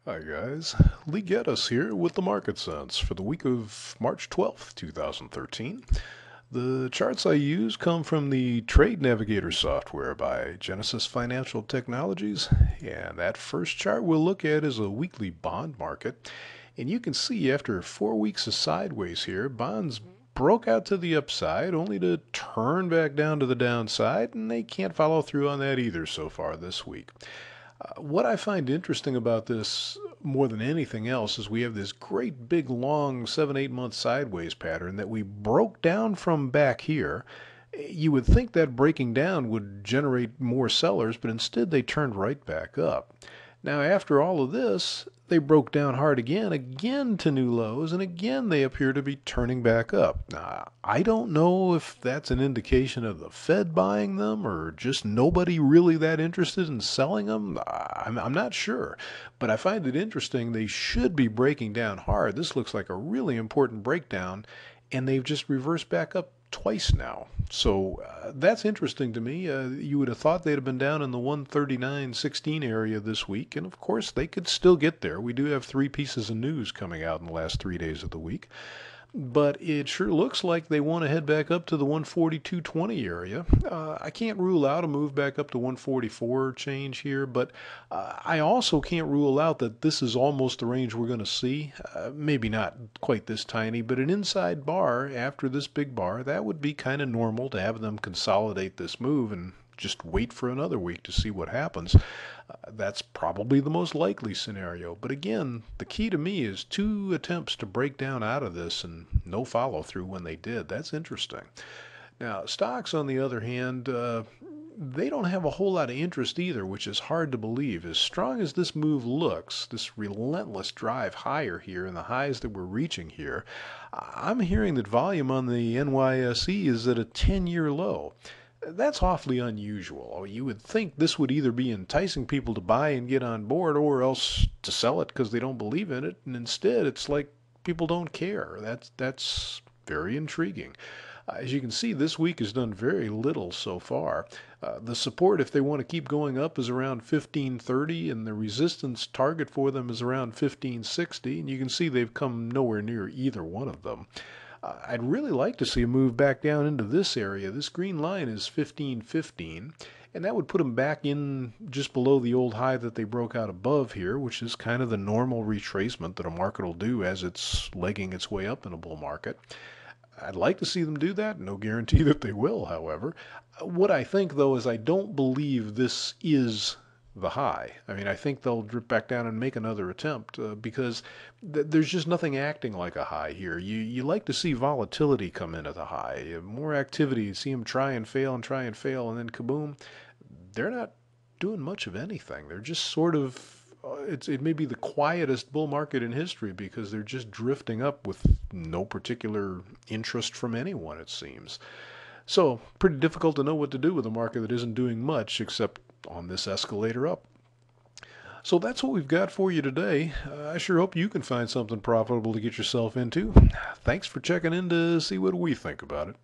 Hi guys, Lee Gettess here with the Market Sense for the week of March 12th, 2013. The charts I use come from the Trade Navigator software by Genesis Financial Technologies, and that first chart we'll look at is a weekly bond market. And you can see after 4 weeks of sideways here, bonds broke out to the upside only to turn back down to the downside, and they can't follow through on that either so far this week. What I find interesting about this more than anything else is we have this great big long 7-8 month sideways pattern that we broke down from back here. You would think that breaking down would generate more sellers, but instead they turned right back up. Now, after all of this, they broke down hard again to new lows, and again they appear to be turning back up. Now, I don't know if that's an indication of the Fed buying them or just nobody really that interested in selling them. I'm not sure, but I find it interesting. They should be breaking down hard. This looks like a really important breakdown, and they've just reversed back up twice now. So that's interesting to me. You would have thought they'd have been down in the 139.16 area this week, and of course they could still get there. We do have three pieces of news coming out in the last 3 days of the week. But it sure looks like they want to head back up to the 142.20 area. I can't rule out a move back up to 144 change here, but I also can't rule out that this is almost the range we're going to see. Maybe not quite this tiny, but an inside bar after this big bar, that would be kind of normal to have them consolidate this move and just wait for another week to see what happens. That's probably the most likely scenario. But again, the key to me is two attempts to break down out of this and no follow through when they did. That's interesting. Now, stocks, on the other hand, they don't have a whole lot of interest either, which is hard to believe. As strong as this move looks, this relentless drive higher here and the highs that we're reaching here, I'm hearing that volume on the NYSE is at a 10-year low. That's awfully unusual. You would think this would either be enticing people to buy and get on board or else to sell it because they don't believe in it. And instead, it's like people don't care. That's very intriguing. As you can see, this week has done very little so far. The support, if they want to keep going up, is around 1530, and the resistance target for them is around 1560. And you can see they've come nowhere near either one of them. I'd really like to see a move back down into this area. This green line is 1515, and that would put them back in just below the old high that they broke out above here, which is kind of the normal retracement that a market will do as it's legging its way up in a bull market. I'd like to see them do that. No guarantee that they will, however. What I think, though, is I don't believe this is the high. I mean, I think they'll drip back down and make another attempt because there's just nothing acting like a high here. You like to see volatility come in at the high, more activity, see them try and fail, and then kaboom. They're not doing much of anything. They're just sort of it may be the quietest bull market in history because they're just drifting up with no particular interest from anyone, it seems. So, pretty difficult to know what to do with a market that isn't doing much except on this escalator up. So that's what we've got for you today. I sure hope you can find something profitable to get yourself into. Thanks for checking in to see what we think about it.